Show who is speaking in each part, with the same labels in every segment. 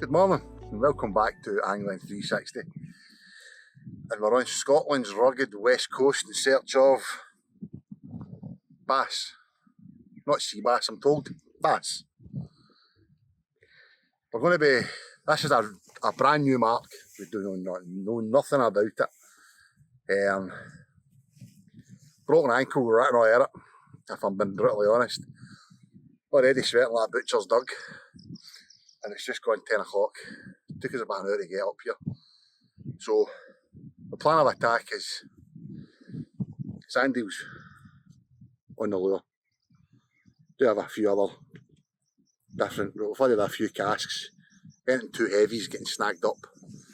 Speaker 1: Good morning and welcome back to Angling 360, and we're on Scotland's rugged west coast in search of bass. Not sea bass, I'm told, bass. We're going to be, this is a brand new mark, we do know nothing about it. Broken ankle right now at it, if I'm being brutally honest. Already sweating like a butcher's dog, and it's just gone 10 o'clock. It took us about an hour to get up here. So the plan of attack is sandals on the lure. Do have a few other different, we've already had a few casks. Anything too heavy is getting snagged up.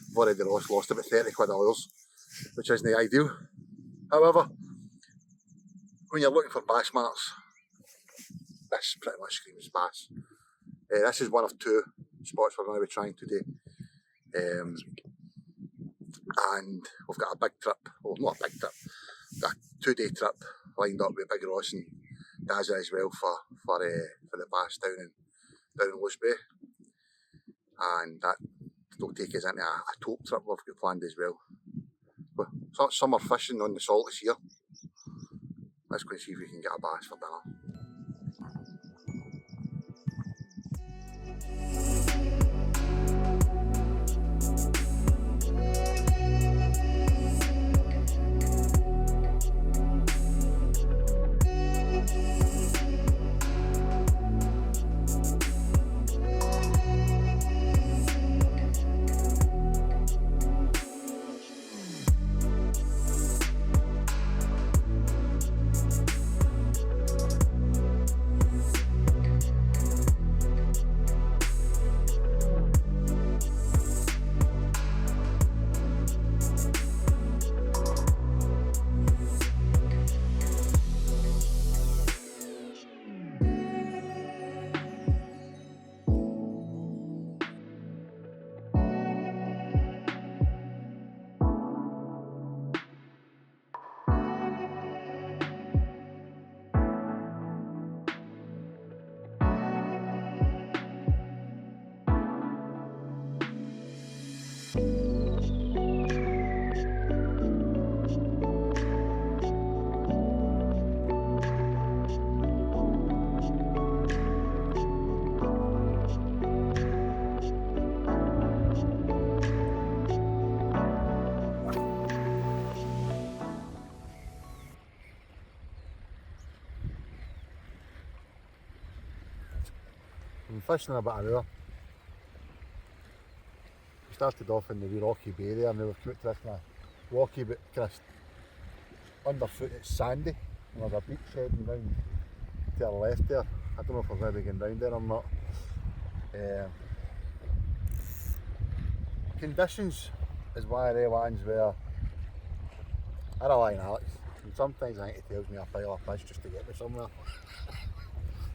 Speaker 1: We've already lost about 30 quid of lures, which isn't ideal. However, when you're looking for bass marks, this pretty much screams bass. This is one of two spots we're going to be trying today. And we've got a big trip, well not a big trip, we've got a 2-day trip lined up with Big Ross and Gaza as well for the bass down in Loose Bay. And that will take us into a tope trip we've got planned as well. But summer fishing on the salt is here. Let's go and see if we can get a bass for dinner. We've been fishing about an hour. We started off in the wee rocky bay there, and now we've come out to this kind of rocky but kind of underfoot it's sandy, and there's a beach heading down to our left there. I don't know if we're going to be going down there or not. Conditions is one of the ones where I rely on Alex, and sometimes I think he tells me a pile of fish just to get me somewhere.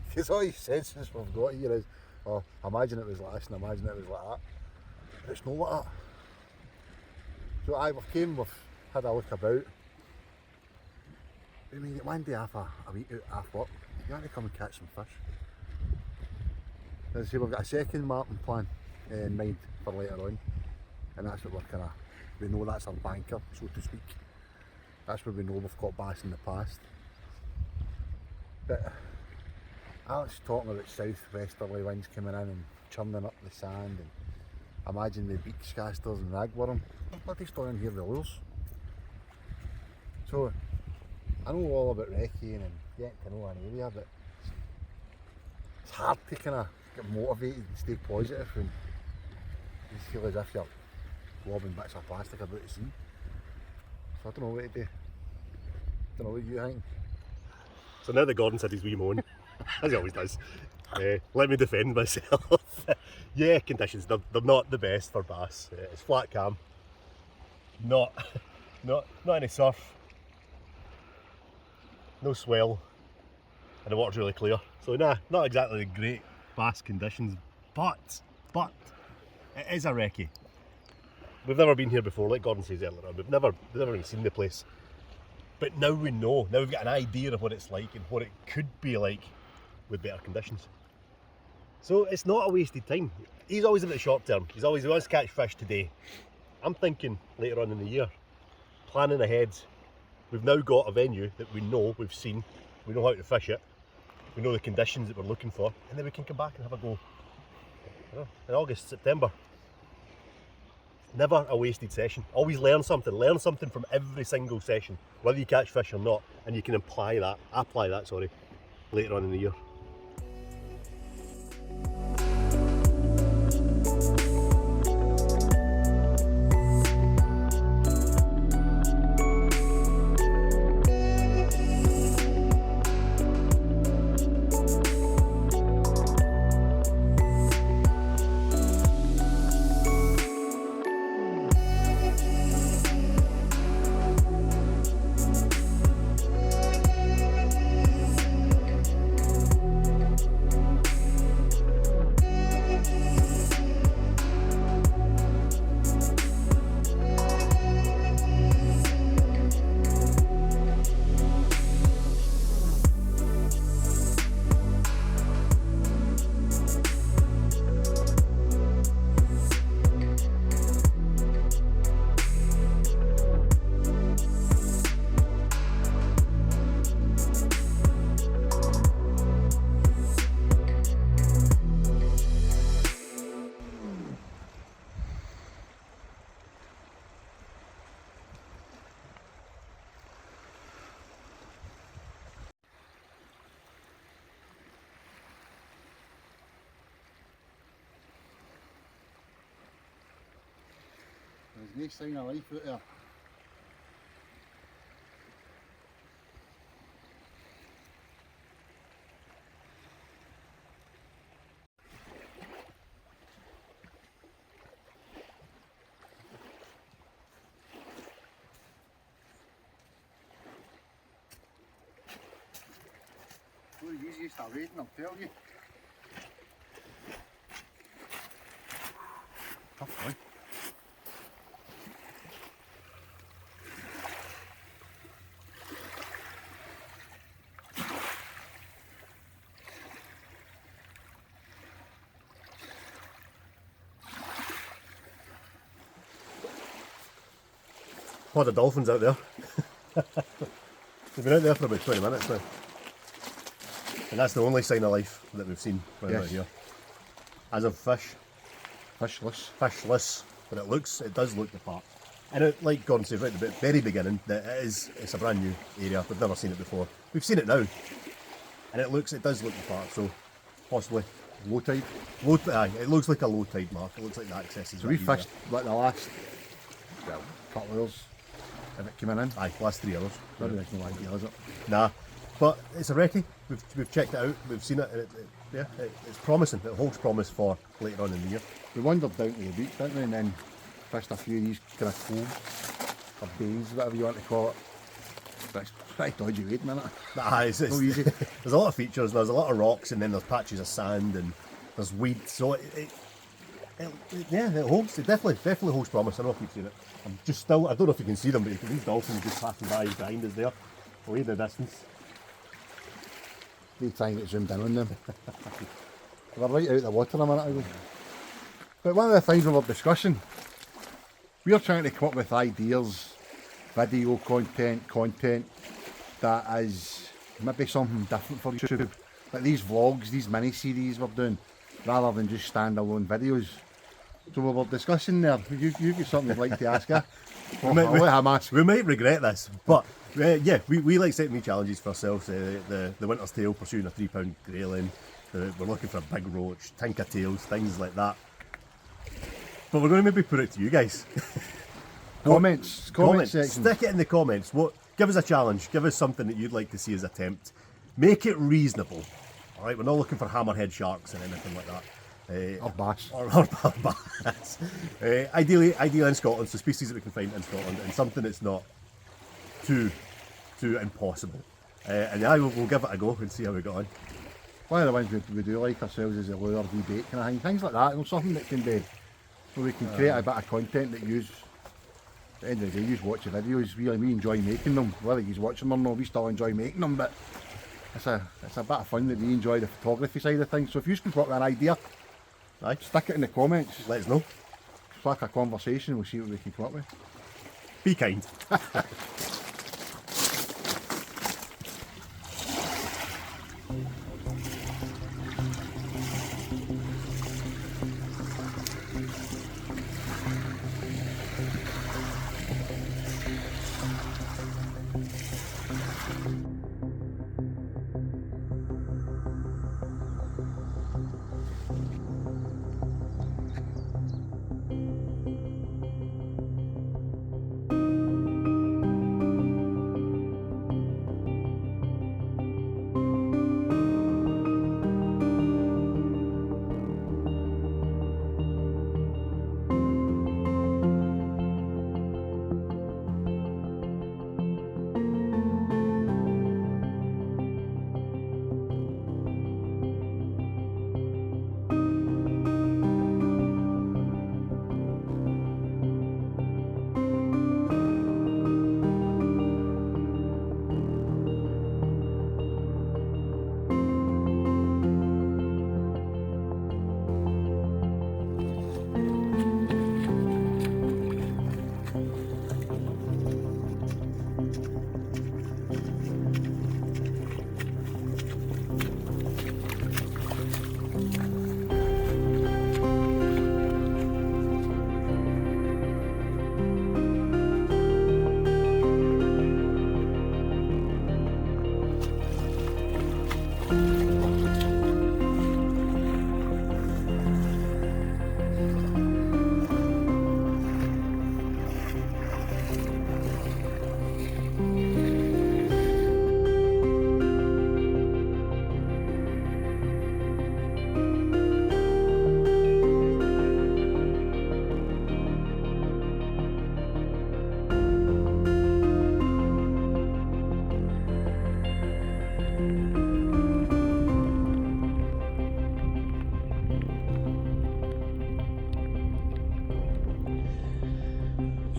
Speaker 1: Because all he said since we've got here is, oh, imagine it was like this and imagine it was like that. But it's not like that. So we've had a look about. I mean, one day after a week out off work, you want to come and catch some fish. As I say, we've got a second marking plan in mind for later on. And that's what we know that's our banker, so to speak. That's where we know we've caught bass in the past. But Alex talking about south-westerly winds coming in and churning up the sand, and imagine the beach casters and ragworm. They're bloody still in here with lures. So I know all about recceing and getting to know an area, but it's hard to kind of get motivated and stay positive when you feel as if you're lobbing bits of plastic about the sea. So I don't know what to do. Don't know what you think.
Speaker 2: So now that Gordon said his wee moan, as he always does, let me defend myself. Yeah, conditions, they're not the best for bass. It's flat calm, not any surf, no swell, and the water's really clear. So nah, not exactly the great bass conditions, but it is a recce. We've never been here before, like Gordon says earlier on. We've never even seen the place. But now we know, now we've got an idea of what it's like and what it could be like with better conditions. So it's not a wasted time. he's always about the short term. He wants to catch fish today. I'm thinking later on in the year, planning ahead. We've now got a venue that we know, we've seen, we know how to fish it, we know the conditions that we're looking for, and then we can come back and have a go, you know, in August, September. Never a wasted session. Always learn something from every single session, whether you catch fish or not, and you can apply that later on in the year.
Speaker 1: There's no sign of life out there. Well, the easiest of waiting, I'll tell you. Tough one.
Speaker 2: A lot of dolphins out there. They've been out there for about 20 minutes now. And that's the only sign of life that we've seen right out here. As of fish.
Speaker 1: Fishless.
Speaker 2: Fishless. But it does look the part. And it, like Gordon says right at the very beginning, that it's a brand new area. We've never seen it before. We've seen it now. And it does look the part, so possibly
Speaker 1: Low tide.
Speaker 2: It looks like a low tide mark. It looks like the access is
Speaker 1: So we fished like the last couple of hours. If it came in.
Speaker 2: Aye, last 3 hours.
Speaker 1: Maybe there's no idea, is it?
Speaker 2: Nah, but it's a recce. We've checked it out. We've seen it. And it's promising. It holds promise for later on in the year.
Speaker 1: We wandered down to the beach, didn't we, and then fished a few of these kind of coves or bays, whatever you want to call it. But it's pretty dodgy wading, isn't it?
Speaker 2: Nah, it's
Speaker 1: no easy.
Speaker 2: There's a lot of features. There's a lot of rocks, and then there's patches of sand, and there's weed. So it holds. It definitely holds promise. I know I keep saying it. I'm just still. I don't know if you can see them, but these dolphins just passing by behind us there, way in the distance.
Speaker 1: We try and get zoomed in on them. We're right out of the water a minute ago. But one of the things we were discussing, we're trying to come up with ideas, video content that is maybe something different for YouTube. Like these vlogs, these mini-series we're doing, rather than just standalone videos. So we were discussing there, you've got something you'd like to ask her?
Speaker 2: We might regret this, but we like setting these challenges for ourselves. The winter's tail, pursuing a £3 grayling, we're looking for a big roach, tinker tails, things like that. But we're going to maybe put it to you guys.
Speaker 1: Comments section.
Speaker 2: Stick it in the comments. Give us a challenge. Give us something that you'd like to see us attempt. Make it reasonable. All right, we're not looking for hammerhead sharks and anything like that.
Speaker 1: Or bass.
Speaker 2: Or bass. Ideally in Scotland, so species that we can find in Scotland, and something that's not too impossible. And we'll give it a go and see how we got on.
Speaker 1: One of the ones we do like ourselves is the lure, debate kind of thing, things like that. You know, something that can be, so we can create a bit of content that use. At the end of the day, you watch the videos. We enjoy making them, whether you watch them or not. We still enjoy making them, but it's a bit of fun that we enjoy the photography side of things. So if you can put an idea,
Speaker 2: Aye.
Speaker 1: Stick it in the comments.
Speaker 2: Let us know.
Speaker 1: Spark a conversation, we'll see what we can come up with.
Speaker 2: Be kind.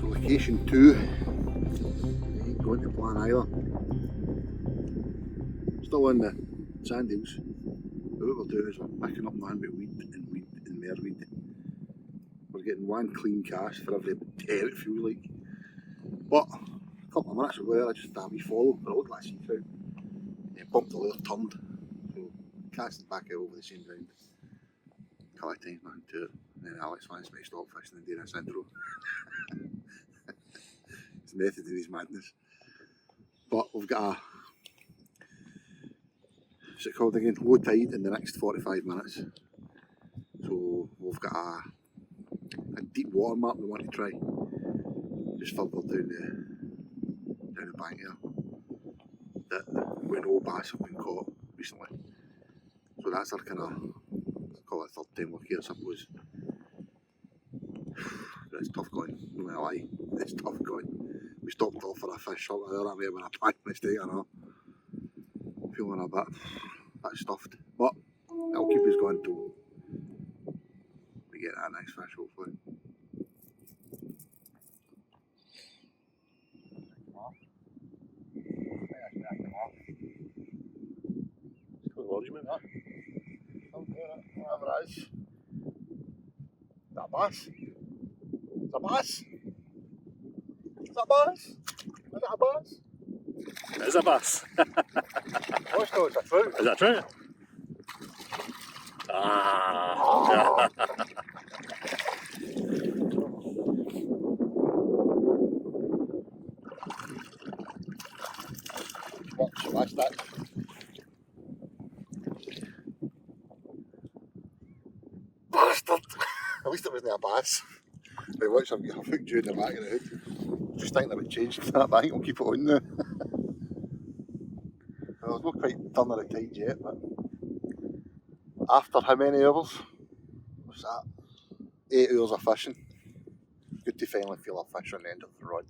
Speaker 1: Location 2, ain't going to plan either. Still in the sand hills. But what we're doing is we're picking up man with weed and mareweed. We're getting one clean cast for every 10 it feels like. But a couple of minutes ago there I just had a wee follow, but it looked like sea trout. Bumped the lure, turned. So cast it back out over the same ground. A couple of times, nothing to it. And then Alex wants me to stop fishing and doing a syndrome. His method in his madness. But we've got a, what's it called again? Low tide in the next 45 minutes. So we've got a deep water mark we want to try. Just further down the bank here. That we know bass have been caught recently. So that's our kind of, let's call it third time we're here I suppose. But it's tough going, no matter lie. It's tough going. We stopped off for a fish up there, that may have been a bad mistake, I know. Feeling a bit stuffed. But it'll keep us going till we get that next fish hopefully.
Speaker 2: What do you mean?
Speaker 1: Whatever it is. Is that a bass? Is that a bass? Is that a bass? Is that a bass?
Speaker 2: It is a bass.
Speaker 1: Oh, no, it's a trout.
Speaker 2: Is that true? Ah!
Speaker 1: Watch, that's that. Bastard! At least it wasn't a bass. Right, watch, I've hooked you in the back of the hood. Just thinking about changing that, but I think I'll keep it on now. Well, it's not quite turning the tide yet, but after how many hours? What's that? 8 hours of fishing. Good to finally feel a fish on the end of the rod.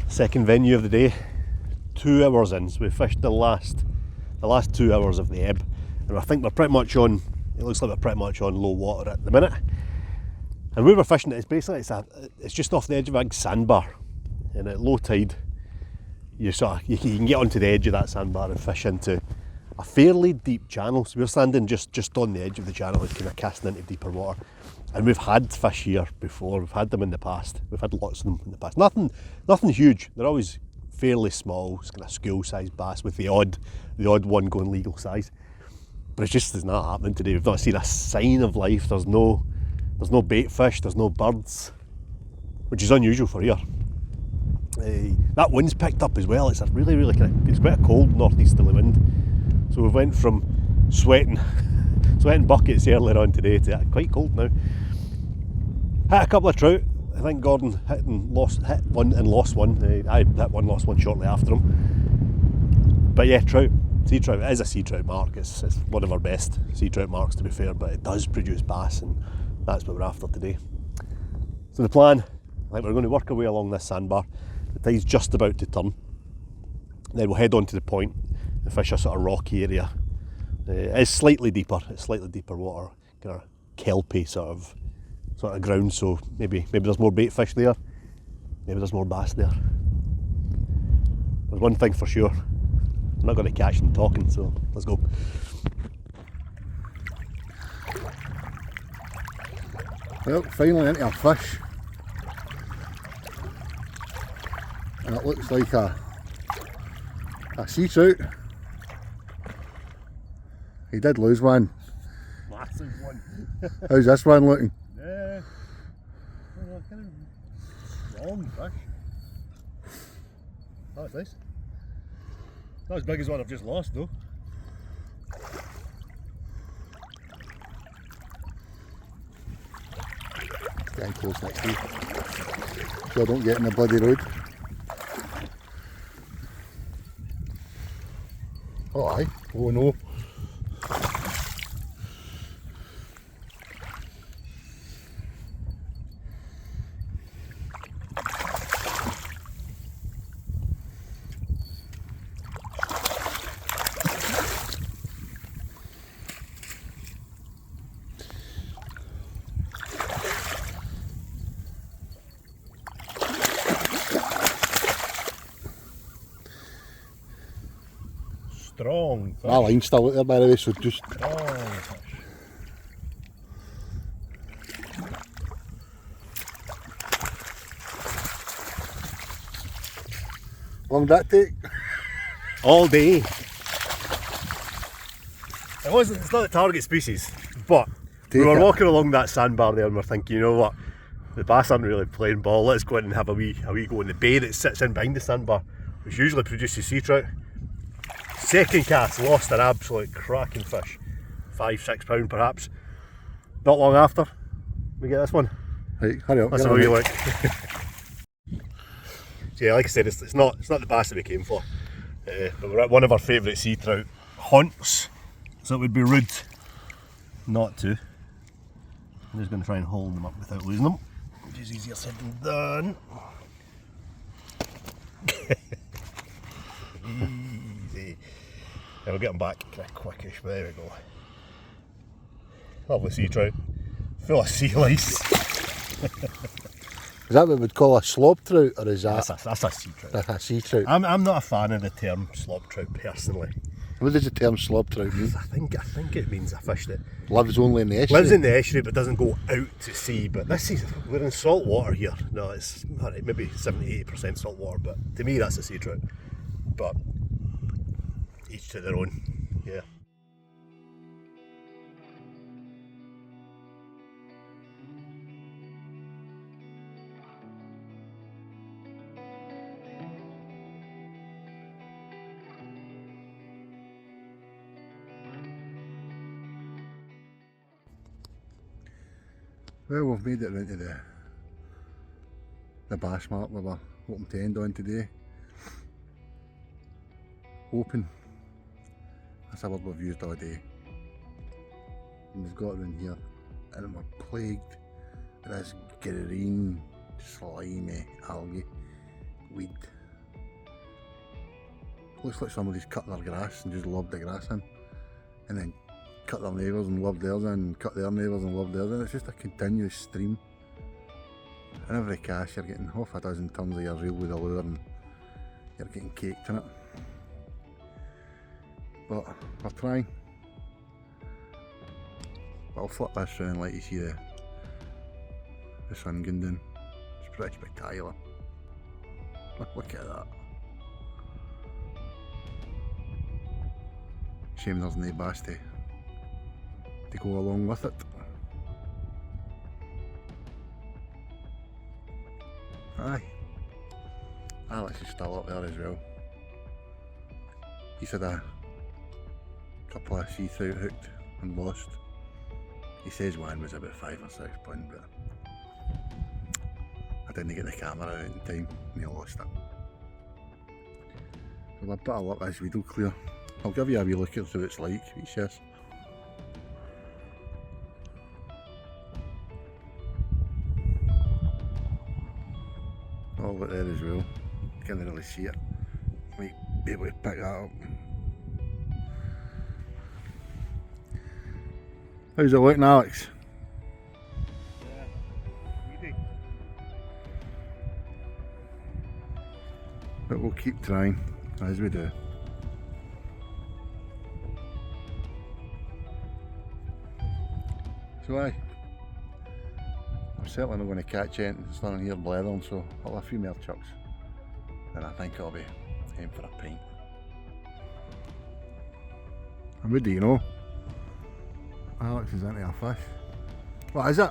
Speaker 2: Second venue of the day, 2 hours in, so we fished the last 2 hours of the ebb, and I think we're pretty much on, it looks like we're pretty much on low water at the minute. And where we're fishing it is basically, it's just off the edge of a big sandbar, and at low tide you can get onto the edge of that sandbar and fish into a fairly deep channel. So we're standing just on the edge of the channel, it's kind of casting into deeper water. And we've had fish here before, we've had them in the past. We've had lots of them in the past. Nothing huge, they're always fairly small, it's kind of school-sized bass with the odd one going legal size. But it's just, it's not happening today. We've not seen a sign of life. There's no bait fish, there's no birds, which is unusual for here. That wind's picked up as well. It's a really it's quite a cold northeasterly wind. So we went from sweating buckets earlier on today to quite cold now. Hit a couple of trout. I think Gordon hit one and lost one. I hit one, lost one shortly after him. But yeah, trout. Sea trout, it is a sea trout mark. It's one of our best sea trout marks, to be fair, but it does produce bass, and that's what we're after today. So the plan, I think we're going to work our way along this sandbar. The tide's just about to turn. Then we'll head on to the point and fish a sort of rocky area. It's slightly deeper. It's slightly deeper water, kind of kelpy sort of ground. So maybe there's more bait fish there. Maybe there's more bass there. There's one thing for sure. I'm not going to catch them talking, so let's go.
Speaker 1: Well, finally into a fish. And it looks like a sea trout. He did lose one.
Speaker 2: Massive one.
Speaker 1: How's this one looking?
Speaker 2: Yeah, kind of long fish. Oh, that's nice. Not as big as one I've just lost though.
Speaker 1: Getting close next to you, so I don't get in the bloody road. Oh aye, oh no.
Speaker 2: Strong fish.
Speaker 1: My line's still out there by the way, so just...
Speaker 2: Strong fish.
Speaker 1: Long did that take?
Speaker 2: All day. It's not the target species, but we were walking along that sandbar there and we're thinking, you know what, the bass aren't really playing ball, let's go in and have a wee go in the bay that sits in behind the sandbar, which usually produces sea trout. Second cast, lost an absolute cracking fish, £5-6 pound perhaps. Not long after, we get this one.
Speaker 1: Right, hurry up.
Speaker 2: That's how we look. So yeah, like I said, it's not the bass that we came for, but we're at one of our favourite sea trout haunts, so it would be rude not to. I'm just going to try and hold them up without losing them, which is easier said than done. Easy. Yeah, we'll get them back kind of quickish, but there we go. Lovely sea trout, full of sea lice.
Speaker 1: Is that what we'd call a slob trout, or is that...
Speaker 2: That's a sea trout.
Speaker 1: That's a sea trout.
Speaker 2: I'm not a fan of the term slob trout personally.
Speaker 1: What does the term slob trout mean?
Speaker 2: I think it means a fish that
Speaker 1: Lives only in the estuary?
Speaker 2: lives in the estuary but doesn't go out to sea. But this is, we're in salt water here. No, it's alright, maybe 70-80% salt water, but to me that's a sea trout. But each to their own, yeah.
Speaker 1: Well, we've made it into the bass mark we were hoping to end on today. Hoping. That's a word we've used all day. And we've got around here and we're plagued with this green, slimy algae weed. Looks like somebody's cut their grass and just lobbed the grass in, and then cut their neighbours and lobbed theirs in, and cut their neighbours and lobbed theirs in. It's just a continuous stream. And every cast you're getting half a dozen tons of your reel with a lure, and you're getting caked in it. But we're trying. But I'll flip this round and let you see the sun going down. It's pretty spectacular. Look at that. Shame there's no bass to go along with it. Aye. Alex is still up there as well. He's had a couple of sea trout hooked and lost. He says one was about 5 or 6 pound, but I didn't get the camera out in time and he lost it. With a bit of luck this video clear. I'll give you a wee look at what it's like, he says. Oh, look there as well. Can't really see it. Might be able to pick that up. How's it looking, Alex?
Speaker 2: Easy.
Speaker 1: But we'll keep trying, as we do. So aye, I'm certainly not going to catch anything standing here blethering, so I'll have a few more chucks. And I think I'll be aiming for a pint. And what do you know? Alex is into a fish. What is it?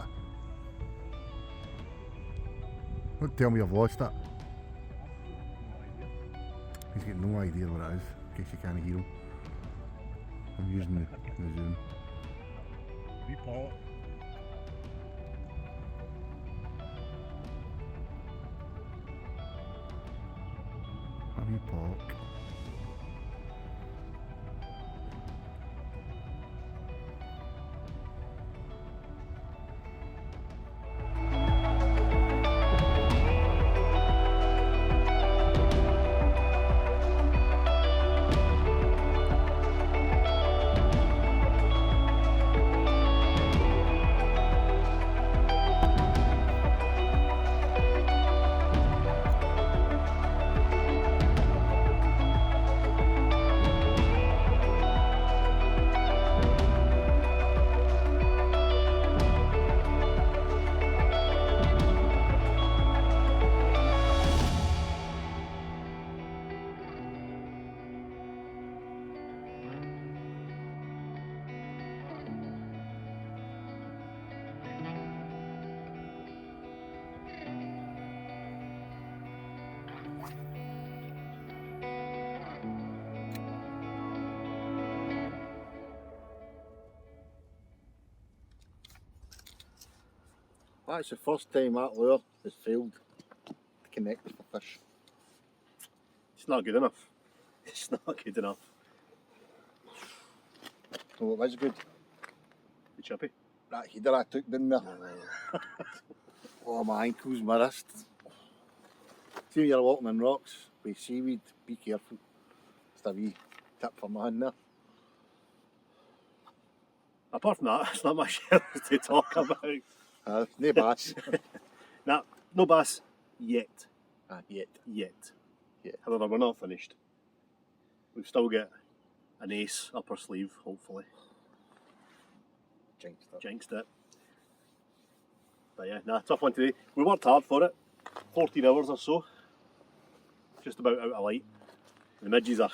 Speaker 1: Don't tell me you've lost it. He's got no idea what it is, in case you can't hear him. I'm using the zoom.
Speaker 2: Wee pot.
Speaker 1: A wee pork. That's the first time that lure has failed to connect with the fish.
Speaker 2: It's not good enough. It's not good enough.
Speaker 1: So it was good.
Speaker 2: You chippy?
Speaker 1: That header I took down there. Oh, my ankles, my wrist. See when you're walking on rocks with seaweed, be careful. Just a wee tip for my hand there.
Speaker 2: Apart from that, it's not much else to talk about.
Speaker 1: No bass.
Speaker 2: Nah, no bass yet.
Speaker 1: Yet.
Speaker 2: Yet. However, we're not finished. We've still got an ace up our sleeve, hopefully. Jinxed it. But yeah, nah, tough one today. We worked hard for it. 14 hours or so. Just about out of light. The midges are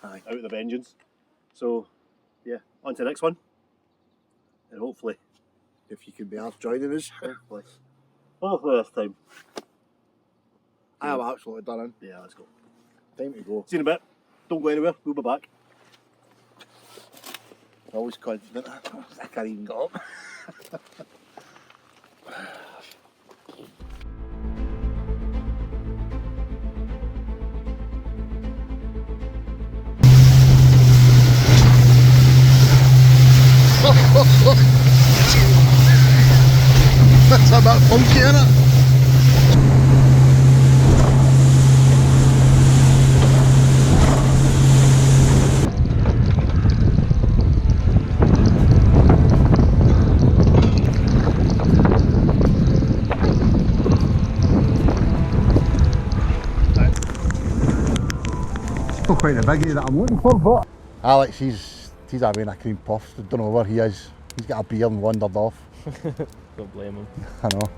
Speaker 2: out of the vengeance. So, yeah, on to the next one. And hopefully,
Speaker 1: if you can be asked joining us.
Speaker 2: hopefully this time.
Speaker 1: I am absolutely done in.
Speaker 2: Yeah, let's go.
Speaker 1: Time to go.
Speaker 2: See you in a bit. Don't go anywhere, we'll be back.
Speaker 1: Always confident. I can't even get up. That's a bit funky, isn't it? quite the biggie that I'm looking for, but Alex, he's having a cream puff. I don't know where he is. He's got a beard and wandered off.
Speaker 3: Don't blame him.
Speaker 1: I know.